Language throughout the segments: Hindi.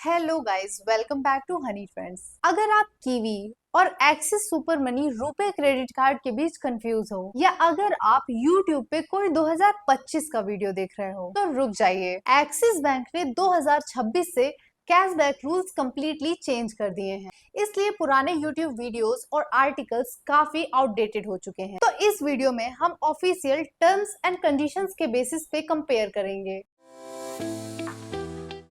Hello guys, welcome back to honey friends. अगर आप कीवी और Axis super money RuPay credit card के बीच कंफ्यूज हो, या अगर आप YouTube पे कोई 2025 का वीडियो देख रहे हो, तो रुक जाइए। एक्सिस बैंक ने 2026 से कैशबैक रूल्स कंप्लीटली चेंज कर दिए हैं, इसलिए पुराने YouTube वीडियोस और आर्टिकल्स काफी आउटडेटेड हो चुके हैं। तो इस वीडियो में हम ऑफिशियल टर्म्स एंड कंडीशंस के बेसिस पे कंपेयर करेंगे।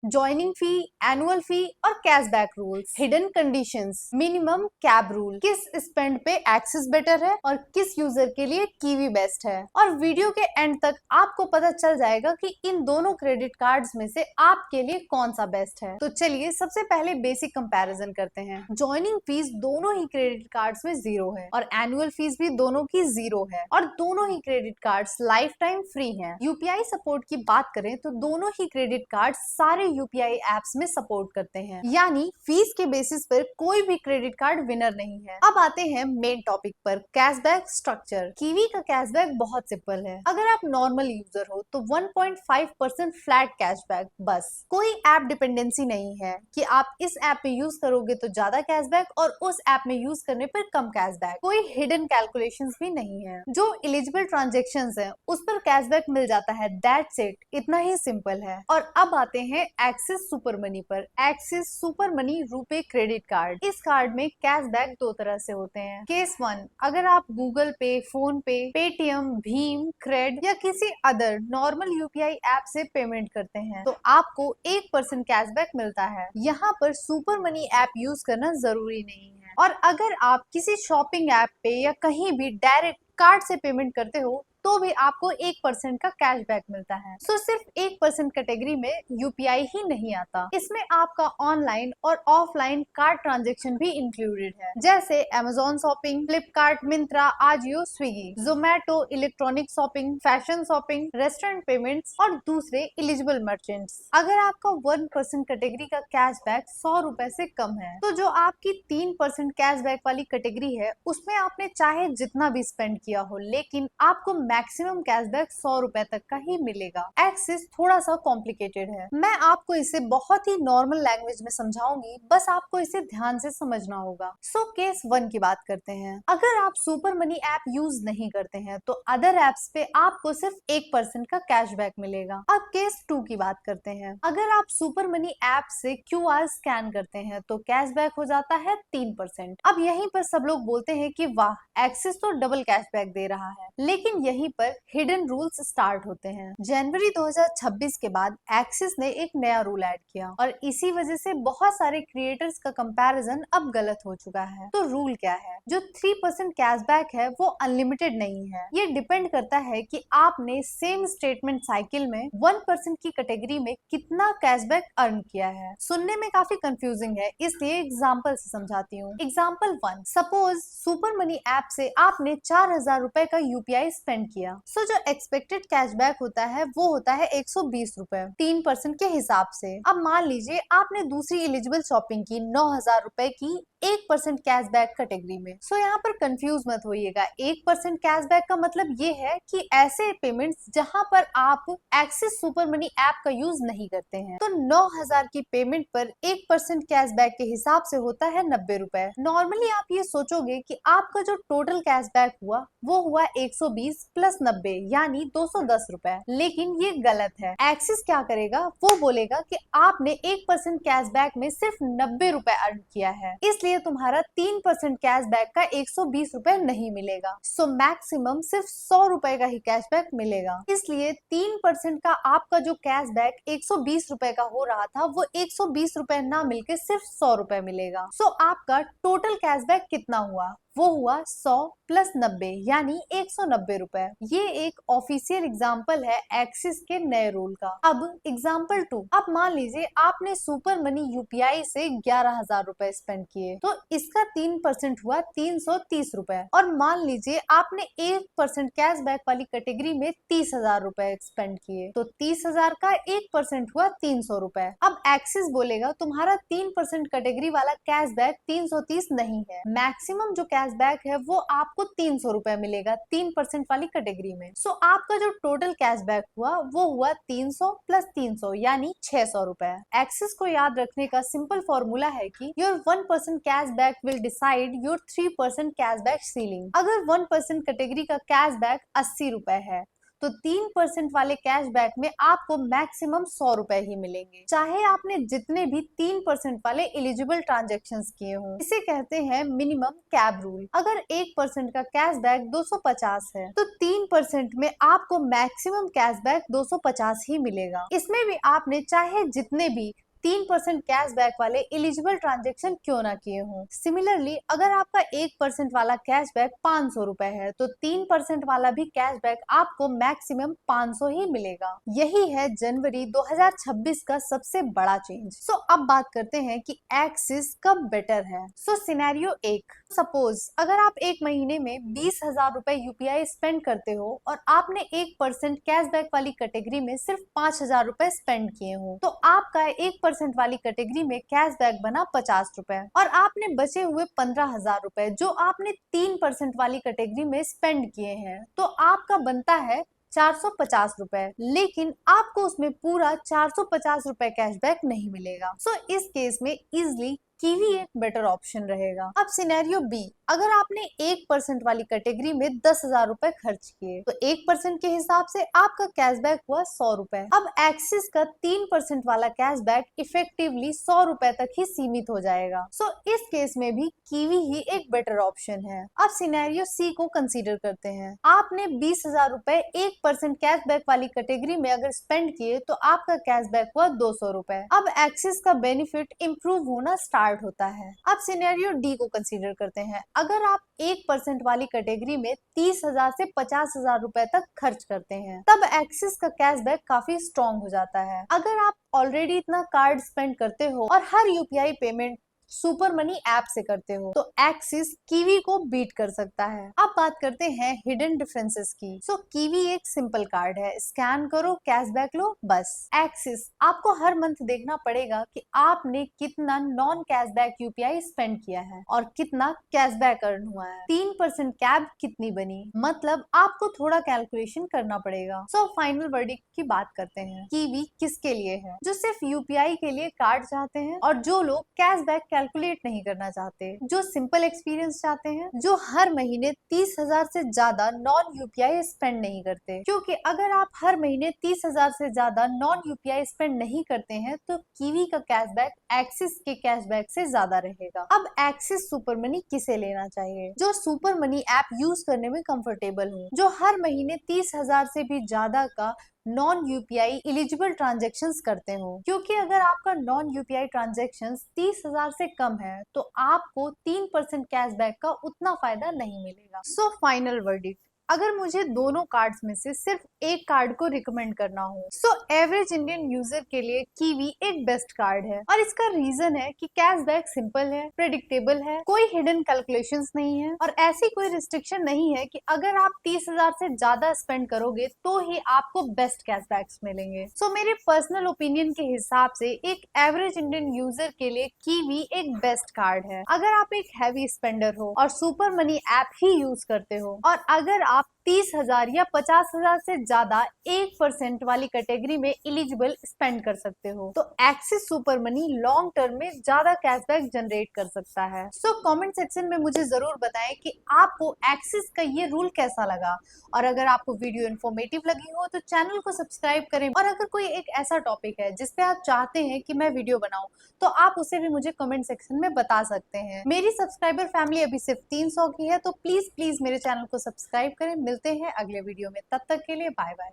ज्वाइनिंग फी, एनुअल फी और cashback rules, hidden conditions, minimum cab rule, किस स्पेंड पे एक्सिस बेटर है और किस यूजर के लिए कीवी बेस्ट है। और वीडियो के एंड तक आपको पता चल जाएगा कि इन दोनों क्रेडिट कार्ड्स में से आपके लिए कौन सा बेस्ट है। तो चलिए सबसे पहले बेसिक कंपैरिजन करते हैं। ज्वाइनिंग फीस दोनों ही क्रेडिट कार्ड्स में 0 है और एनुअल फीस भी दोनों की 0 है और दोनों ही credit cards life time free है। यूपीआई सपोर्ट की बात करें तो दोनों ही क्रेडिट कार्ड सारे यूपीआई एप्स में सपोर्ट करते हैं, यानी फीस के बेसिस पर कोई भी क्रेडिट कार्ड विनर नहीं है। अब आते हैं मेन टॉपिक पर, कैशबैक स्ट्रक्चर। कीवी का कैशबैक बहुत सिंपल है। अगर आप नॉर्मल यूजर हो तो 1.5% फ्लैट कैशबैक, बस। कोई ऐप डिपेंडेंसी नहीं है कि आप इस ऐप में यूज करोगे तो ज्यादा कैशबैक और उस ऐप में यूज करने पर कम कैशबैक। कोई हिडन कैलकुलेशंस भी नहीं है। जो एलिजिबल ट्रांजेक्शंस है उस पर कैशबैक मिल जाता है, दैट्स इट। इतना ही सिंपल है। और अब आते हैं एक्सिस सुपर मनी पर। Axis super money RuPay credit card, इस कार्ड में कैशबैक दो तरह से होते हैं। केस 1, अगर आप गूगल पे, फोन पे, पेटीएम, भीम, क्रेड या किसी अदर नॉर्मल यूपीआई ऐप से पेमेंट करते हैं तो आपको 1% कैशबैक मिलता है। यहाँ पर सुपर मनी ऐप यूज करना जरूरी नहीं है। और अगर आप किसी शॉपिंग ऐप पे या कहीं भी डायरेक्ट कार्ड से पेमेंट करते हो तो भी आपको 1% का कैशबैक मिलता है। सो सिर्फ 1% कैटेगरी में यूपीआई ही नहीं आता, इसमें आपका ऑनलाइन और ऑफलाइन कार्ड ट्रांजेक्शन भी इंक्लूडेड है, जैसे Amazon shopping, Flipkart, Myntra, Ajio, Swiggy, Zomato, electronic shopping, fashion shopping, restaurant payments और दूसरे एलिजिबल मर्चेंट्स। अगर आपका 1% कैटेगरी का कैशबैक 100 रुपए से कम है तो जो आपकी 3% कैशबैक वाली कैटेगरी है उसमें आपने चाहे जितना भी स्पेंड किया हो, लेकिन आपको मैक्सिमम कैशबैक 100 रुपए तक का ही मिलेगा। एक्सिस थोड़ा सा कॉम्प्लिकेटेड है, मैं आपको इसे बहुत ही नॉर्मल लैंग्वेज में समझाऊंगी, बस आपको इसे ध्यान से समझना होगा। सो केस 1 की बात करते हैं। अगर आप सुपर मनी ऐप यूज नहीं करते हैं तो अदर एप्स पे आपको सिर्फ 1% का कैशबैक मिलेगा। अब केस 2 की बात करते हैं। अगर आप सुपर मनी ऐप से क्यूआर स्कैन करते हैं तो कैशबैक हो जाता है 3%। अब यहीं पर सब लोग बोलते हैं कि वाह, एक्सिस तो डबल कैशबैक दे रहा है, लेकिन यहीं पर हिडन रूल्स स्टार्ट होते हैं। जनवरी 2026 के बाद एक्सिस ने एक नया रूल ऐड किया और इसी वजह से बहुत सारे क्रिएटर्स का कंपैरिजन अब गलत हो चुका है। तो रूल क्या है? जो 3% कैशबैक है वो अनलिमिटेड नहीं है। ये डिपेंड करता है कि आपने सेम स्टेटमेंट साइकिल में 1% की कैटेगरी में कितना कैशबैक अर्न किया है। सुनने में काफी कंफ्यूजिंग है, इसलिए एग्जाम्पल से समझाती हूँ। Example 1, suppose super money app से आपने 4000 रुपए का यूपीआई स्पेंड किया। सो जो एक्सपेक्टेड कैशबैक होता है वो होता है 120 रुपए 3% के हिसाब से। अब मान लीजिए आपने दूसरी एलिजिबल शॉपिंग की 9000 रुपए की 1% कैशबैक कैटेगरी में। सो यहाँ पर कंफ्यूज मत होइएगा। 1% कैशबैक का मतलब ये है कि ऐसे पेमेंट्स जहाँ पर आप एक्सिस सुपर मनी ऐप का यूज नहीं करते हैं। तो 9000 की पेमेंट पर 1% कैशबैक के हिसाब से होता है 90 रुपए। नॉर्मली आप ये सोचोगे कि आपका जो टोटल कैशबैक हुआ वो हुआ 120 प्लस 90 यानी 210 रुपए, लेकिन ये गलत है। एक्सिस क्या करेगा, वो बोलेगा कि आपने 1% कैशबैक में सिर्फ 90 रुपए अर्न किया है, इसलिए तुम्हारा 3% कैशबैक का 120 रुपए नहीं मिलेगा। सो मैक्सिमम सिर्फ 100 रुपए का ही कैशबैक मिलेगा। इसलिए 3% का आपका जो कैशबैक 120 रुपए का हो रहा था वो 120 रुपए ना मिलके सिर्फ 100 रुपए मिलेगा। सो आपका टोटल कैशबैक कितना हुआ? वो हुआ 100 प्लस 90 यानी 190 रुपए। ये एक ऑफिशियल एग्जाम्पल है एक्सिस के नए रूल का। अब एग्जाम्पल 2, अब मान लीजिए आपने सुपर मनी यूपीआई से 11,000 रुपए स्पेंड किए तो इसका 3% हुआ 330 रुपए। और मान लीजिए आपने 1% कैशबैक वाली कैटेगरी में 30,000 रुपए स्पेंड किए तो 30,000 का 1% हुआ 300 रुपए। अब एक्सिस बोलेगा तुम्हारा 3% कैटेगरी वाला कैशबैक 330 नहीं है, मैक्सिमम जो कैशबैक है वो आपको 300 रुपए मिलेगा 3% वाली कैटेगरी में। सो आपका जो टोटल कैशबैक हुआ वो हुआ 300 प्लस 300 यानी 600 रुपए। एक्सिस को याद रखने का सिंपल फॉर्मूला है कि your 1% cashback will decide your 3% cashback ceiling. अगर 1% कैटेगरी का कैशबैक 80 रुपए है तो 3% वाले कैशबैक में आपको मैक्सिमम 100 रुपए ही मिलेंगे, चाहे आपने जितने भी 3% वाले एलिजिबल ट्रांजेक्शन्स किए हों। इसे कहते हैं मिनिमम कैब रूल। अगर 1% का कैशबैक 250 है तो 3% में आपको मैक्सिमम कैशबैक 250 ही मिलेगा। इसमें भी आपने चाहे जितने भी 3% कैशबैक वाले एलिजिबल ट्रांजेक्शन क्यों ना किए हों। सिमिलरली अगर आपका 1% वाला कैशबैक 500 रुपए है तो 3% वाला भी कैशबैक आपको मैक्सिमम 500 ही मिलेगा। यही है जनवरी 2026 का सबसे बड़ा चेंज। सो अब बात करते हैं कि एक्सिस कब बेटर है। सो सिनेरियो 1, सपोज अगर आप एक महीने में 20,000 रुपए यूपीआई स्पेंड करते हो और आपने 1% कैशबैक वाली कैटेगरी में सिर्फ 5,000 रुपए स्पेंड किए हो तो आपका 1% वाली कैटेगरी में कैशबैक बना 50 रुपए और आपने बचे हुए 15,000 रुपए जो आपने 3% वाली कैटेगरी में स्पेंड किए हैं तो आपका बनता है 450 रुपए, लेकिन आपको उसमें पूरा 450 रुपए कैशबैक नहीं मिलेगा। सो इस केस में इजिली कीवी एक बेटर ऑप्शन रहेगा। अब सिनेरियो बी, अगर आपने 1% वाली कैटेगरी में 10,000 रुपए खर्च किए तो 1% के हिसाब से आपका कैशबैक हुआ 100 रुपए। अब एक्सिस का 3% वाला कैशबैक इफेक्टिवली 100 रुपए तक ही सीमित हो जाएगा। सो इस केस में भी कीवी ही एक बेटर ऑप्शन है। अब सिनेरियो सी को कंसीडर करते हैं। आपने 20,000 रुपए 1% कैशबैक वाली कैटेगरी में अगर स्पेंड किए तो आपका कैशबैक हुआ 200 रुपए। अब एक्सिस का बेनिफिट इम्प्रूव होना स्टार्ट होता है। अब सिनेरियो डी को कंसीडर करते हैं। अगर आप 1% वाली कैटेगरी में 30,000 से 50,000 रुपए तक खर्च करते हैं तब एक्सिस का कैशबैक काफी स्ट्रॉन्ग हो जाता है। अगर आप ऑलरेडी इतना कार्ड स्पेंड करते हो और हर UPI payment super money app से करते हो तो एक्सिस कीवी को बीट कर सकता है। अब बात करते हैं हिडन डिफरेंसेस की। सो कीवी एक सिंपल कार्ड है, स्कैन करो कैशबैक लो बस। एक्सिस आपको हर मंथ देखना पड़ेगा कि आपने कितना नॉन कैशबैक यूपीआई स्पेंड किया है और कितना कैशबैक अर्न हुआ है। 3% कैब कितनी बनी, मतलब आपको थोड़ा कैलकुलेशन करना पड़ेगा। सो फाइनल वर्डिक्ट की बात करते हैं। कीवी किसके लिए है? जो सिर्फ यूपीआई के लिए कार्ड चाहते हैं और जो लोग कैशबैक कैलकुलेट नहीं करना चाहते, जो सिंपल एक्सपीरियंस चाहते हैं, जो हर महीने 30,000 से ज्यादा नॉन यूपीआई स्पेंड नहीं करते। क्योंकि अगर आप हर महीने 30,000 से ज्यादा नॉन यूपीआई स्पेंड नहीं करते हैं तो कीवी का कैशबैक एक्सिस के कैशबैक से ज्यादा रहेगा। अब एक्सिस सुपर मनी किसे लेना चाहिए? जो सुपर मनी ऐप यूज करने में कंफर्टेबल हो, जो हर महीने 30,000 से भी ज्यादा का नॉन यूपीआई एलिजिबल ट्रांजेक्शन्स करते हो। क्योंकि अगर आपका नॉन यूपीआई ट्रांजेक्शन्स 30,000 से कम है तो आपको 3% कैशबैक का उतना फायदा नहीं मिलेगा। सो फाइनल वर्डिक्ट, अगर मुझे दोनों कार्ड्स में से सिर्फ एक कार्ड को रिकमेंड करना हो सो एवरेज इंडियन यूजर के लिए कीवी एक बेस्ट कार्ड है। और इसका रीजन है कि कैशबैक सिंपल है, प्रेडिक्टेबल है, कोई हिडन कैलकुलेशंस नहीं है और ऐसी कोई रिस्ट्रिक्शन नहीं है कि अगर आप 30,000 से ज्यादा स्पेंड करोगे तो ही आपको बेस्ट कैशबैक्स मिलेंगे। सो मेरे पर्सनल ओपिनियन के हिसाब से एक एवरेज इंडियन यूजर के लिए कीवी एक बेस्ट कार्ड है। अगर आप एक हैवी स्पेंडर हो और सुपर मनी ऐप ही यूज करते हो और अगर आप 30,000 या 50,000 से ज्यादा 1% वाली कैटेगरी में एलिजिबल स्पेंड कर सकते हो तो axis super money long term में ज्यादा कैशबैक जनरेट कर सकता है। सो कमेंट सेक्शन में मुझे जरूर बताएं कि आपको एक्सिस का ये रूल कैसा लगा और अगर आपको वीडियो इन्फॉर्मेटिव लगी हो तो चैनल को सब्सक्राइब करें और अगर कोई एक ऐसा टॉपिक है जिस पे आप चाहते हैं कि मैं वीडियो बनाऊं तो आप उसे भी मुझे कमेंट सेक्शन में बता सकते हैं। मेरी सब्सक्राइबर फैमिली अभी सिर्फ 300 की है तो प्लीज मेरे चैनल को सब्सक्राइब करें। मिलते हैं अगले वीडियो में, तब तक के लिए बाय बाय।